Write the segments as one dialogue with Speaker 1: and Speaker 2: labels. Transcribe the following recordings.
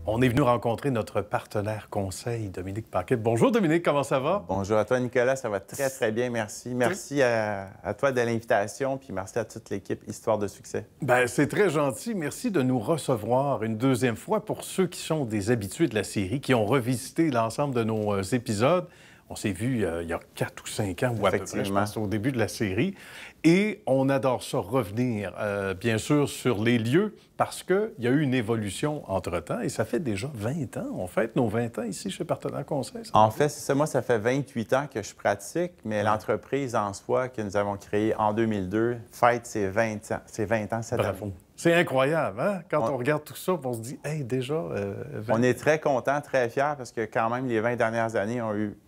Speaker 1: On est venu rencontrer notre partenaire conseil, Dominique Paquet. Bonjour Dominique, comment ça va?
Speaker 2: Bonjour à toi Nicolas, ça va très très bien, merci. Merci à toi de l'invitation, puis merci à toute l'équipe Histoire de succès.
Speaker 1: Bien, c'est très gentil. Merci de nous recevoir une deuxième fois pour ceux qui sont des habitués de la série, qui ont revisité l'ensemble de nos épisodes. On s'est vu il y a 4 ou 5 ans, ou à peu près, je pense, au début de la série. Et on adore ça, revenir, bien sûr, sur les lieux, parce qu'il y a eu une évolution entre-temps, et ça fait déjà 20 ans. On fête nos 20 ans ici chez Partenaire Conseil.
Speaker 2: En fait, c'est ça. Moi, ça fait 28 ans que je pratique, mais l'entreprise en soi que nous avons créée en 2002 fête ses 20 ans. C'est 20 ans cette année.
Speaker 1: C'est incroyable, hein? Quand on regarde tout ça, on se dit, hey, déjà, 20...
Speaker 2: On est très contents, très fiers, parce que quand même, les 20 dernières années ont eu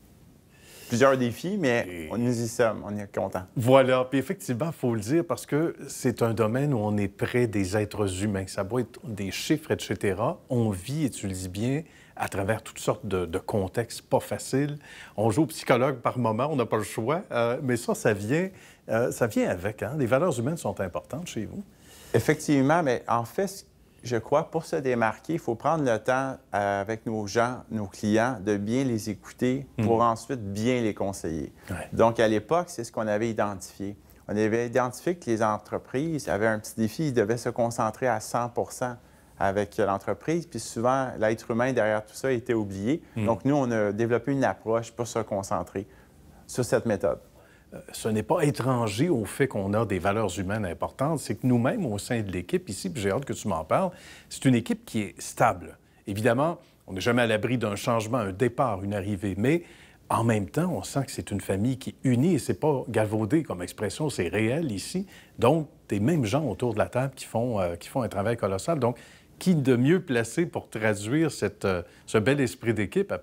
Speaker 2: plusieurs défis, mais nous y sommes, on est contents.
Speaker 1: Voilà, puis effectivement, il faut le dire, parce que c'est un domaine où on est près des êtres humains. Ça doit être des chiffres, etc. On vit, et tu le dis bien, à travers toutes sortes de contextes pas faciles. On joue au psychologue par moment, on n'a pas le choix, mais ça vient avec, hein? Les valeurs humaines sont importantes chez vous.
Speaker 2: Effectivement, mais en fait, je crois, pour se démarquer, il faut prendre le temps avec nos gens, nos clients, de bien les écouter pour ensuite bien les conseiller. Ouais. Donc, à l'époque, c'est ce qu'on avait identifié. On avait identifié que les entreprises avaient un petit défi, ils devaient se concentrer à 100 avec l'entreprise, puis souvent, l'être humain derrière tout ça était oublié. Donc, nous, on a développé une approche pour se concentrer sur cette méthode.
Speaker 1: Ce n'est pas étranger au fait qu'on a des valeurs humaines importantes, c'est que nous-mêmes, au sein de l'équipe ici, puis j'ai hâte que tu m'en parles, c'est une équipe qui est stable. Évidemment, on n'est jamais à l'abri d'un changement, un départ, une arrivée, mais en même temps, on sent que c'est une famille qui est unie, et c'est pas galvaudé comme expression, c'est réel ici. Donc, des mêmes gens autour de la table qui font un travail colossal. Donc, qui de mieux placé pour traduire ce bel esprit d'équipe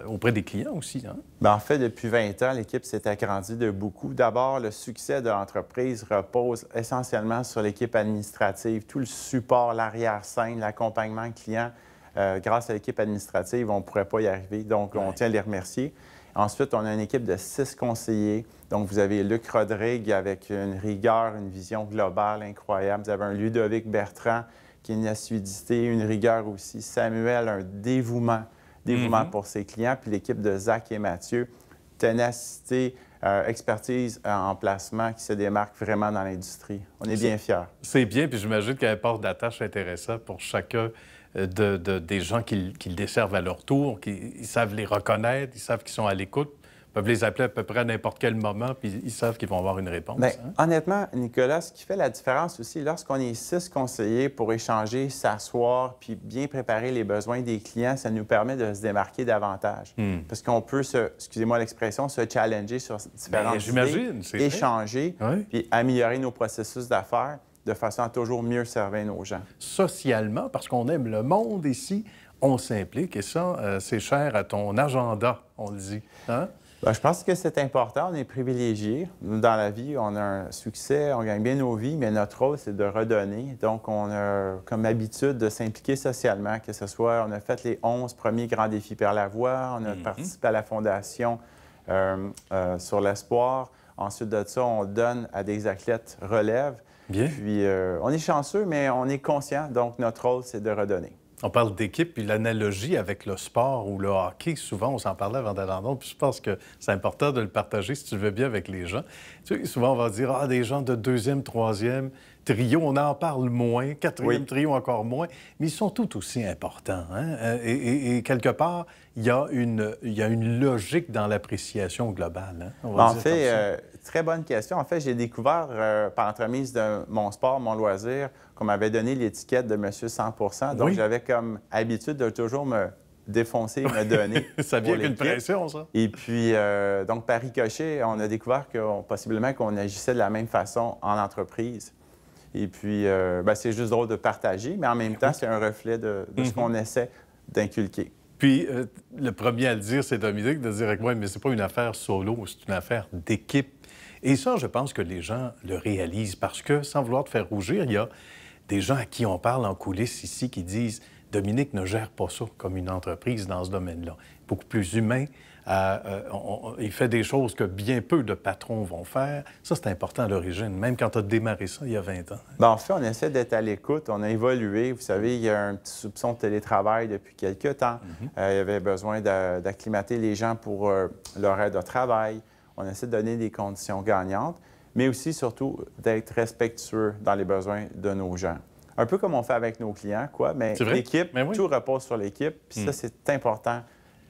Speaker 1: auprès des clients aussi, hein?
Speaker 2: Bien, en fait, depuis 20 ans, l'équipe s'est agrandie de beaucoup. D'abord, le succès de l'entreprise repose essentiellement sur l'équipe administrative. Tout le support, l'arrière-scène, l'accompagnement client, grâce à l'équipe administrative, on ne pourrait pas y arriver. Donc, on tient à les remercier. Ensuite, on a une équipe de 6 conseillers. Donc, vous avez Luc Rodrigue avec une rigueur, une vision globale incroyable. Vous avez un Ludovic Bertrand qui a une assiduité, une rigueur aussi. Samuel, un dévouement pour ses clients. Puis l'équipe de Zach et Mathieu, ténacité, expertise en placement qui se démarque vraiment dans l'industrie. On est bien fiers.
Speaker 1: C'est bien, puis j'imagine qu'il y a un port d'attache intéressant pour chacun des gens qu'ils desservent à leur tour, ils savent les reconnaître, ils savent qu'ils sont à l'écoute, peuvent les appeler à peu près à n'importe quel moment, puis ils savent qu'ils vont avoir une réponse.
Speaker 2: Bien,
Speaker 1: hein?
Speaker 2: Honnêtement, Nicolas, ce qui fait la différence aussi, lorsqu'on est 6 conseillers pour échanger, s'asseoir, puis bien préparer les besoins des clients, ça nous permet de se démarquer davantage. Parce qu'on peut excusez-moi l'expression, se challenger sur différentes idées, échanger, puis améliorer nos processus d'affaires de façon à toujours mieux servir nos gens.
Speaker 1: Socialement, parce qu'on aime le monde ici, on s'implique, et ça, c'est cher à ton agenda, on le dit. Hein?
Speaker 2: Bien, je pense que c'est important. On est privilégiés. Dans la vie, on a un succès, on gagne bien nos vies, mais notre rôle, c'est de redonner. Donc, on a comme habitude de s'impliquer socialement, que ce soit, on a fait les 11 premiers grands défis par la voie, on a participé à la fondation sur l'espoir. Ensuite de ça, on donne à des athlètes relève.
Speaker 1: Bien.
Speaker 2: Puis, on est chanceux, mais on est conscient. Donc, notre rôle, c'est de redonner.
Speaker 1: On parle d'équipe, puis l'analogie avec le sport ou le hockey, souvent, on s'en parlait avant d'aller en ondes, puis je pense que c'est important de le partager, si tu le veux bien, avec les gens. Tu sais, souvent, on va dire, des gens de 2e, 3e trio, on en parle moins, 4e trio encore moins, mais ils sont tout aussi importants. Hein? Et quelque part, il y a une logique dans l'appréciation globale. Hein?
Speaker 2: En fait, très bonne question. En fait, j'ai découvert, par l'entremise de mon sport, mon loisir, qu'on m'avait donné l'étiquette de Monsieur 100 %. Donc, j'avais comme habitude de toujours me défoncer et me donner.
Speaker 1: Ça vient avec une pression, ça.
Speaker 2: Et puis, donc, par ricochet, on a découvert possiblement qu'on agissait de la même façon en entreprise. Et puis, c'est juste drôle de partager, mais en même temps, c'est un reflet de ce qu'on essaie d'inculquer.
Speaker 1: Puis, le premier à le dire, c'est Dominique, de dire avec moi, mais c'est pas une affaire solo, c'est une affaire d'équipe. Et ça, je pense que les gens le réalisent parce que, sans vouloir te faire rougir, il y a des gens à qui on parle en coulisses ici qui disent « Dominique ne gère pas ça comme une entreprise dans ce domaine-là. Beaucoup plus humain, Il fait des choses que bien peu de patrons vont faire. Ça, c'est important à l'origine, même quand tu as démarré ça il y a 20 ans.
Speaker 2: Bien, en fait, on essaie d'être à l'écoute. On a évolué. Vous savez, il y a un petit soupçon de télétravail depuis quelques temps. Il y avait besoin d'acclimater les gens pour leur aide au travail. On essaie de donner des conditions gagnantes, mais aussi, surtout, d'être respectueux dans les besoins de nos gens. Un peu comme on fait avec nos clients, quoi. Mais l'équipe,
Speaker 1: oui.
Speaker 2: Tout repose sur l'équipe. Puis ça, c'est important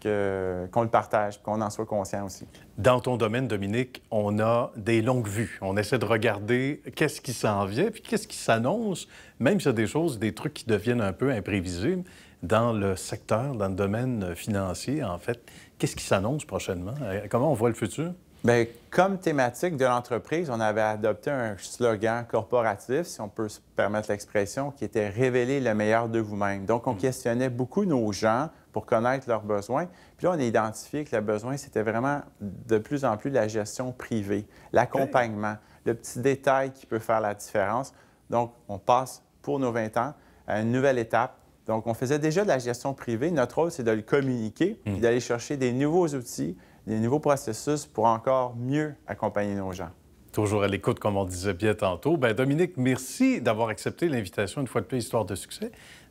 Speaker 2: qu'on le partage, qu'on en soit conscient aussi.
Speaker 1: Dans ton domaine, Dominique, on a des longues vues. On essaie de regarder qu'est-ce qui s'en vient, puis qu'est-ce qui s'annonce, même s'il y a des choses, des trucs qui deviennent un peu imprévisibles dans le secteur, dans le domaine financier, en fait. Qu'est-ce qui s'annonce prochainement? Comment on voit le futur?
Speaker 2: Bien, comme thématique de l'entreprise, on avait adopté un slogan corporatif, si on peut se permettre l'expression, qui était « Révéler le meilleur de vous-même ». Donc, on questionnait beaucoup nos gens pour connaître leurs besoins. Puis là, on a identifié que le besoin, c'était vraiment de plus en plus la gestion privée, l'accompagnement, le petit détail qui peut faire la différence. Donc, on passe pour nos 20 ans à une nouvelle étape. Donc, on faisait déjà de la gestion privée. Notre rôle, c'est de le communiquer et d'aller chercher des nouveaux outils, des nouveaux processus pour encore mieux accompagner nos gens.
Speaker 1: Toujours à l'écoute, comme on disait bien tantôt. Bien, Dominique, merci d'avoir accepté l'invitation une fois de plus, Histoire de succès.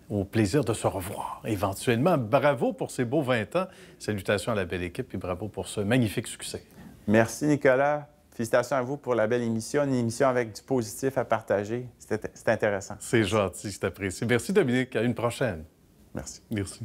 Speaker 1: Au plaisir de se revoir éventuellement. Bravo pour ces beaux 20 ans. Salutations à la belle équipe et bravo pour ce magnifique succès.
Speaker 2: Merci, Nicolas. Félicitations à vous pour la belle émission. Une émission avec du positif à partager. C'est intéressant.
Speaker 1: C'est gentil, c'est apprécié. Merci, Dominique. À une prochaine.
Speaker 2: Merci.
Speaker 1: Merci.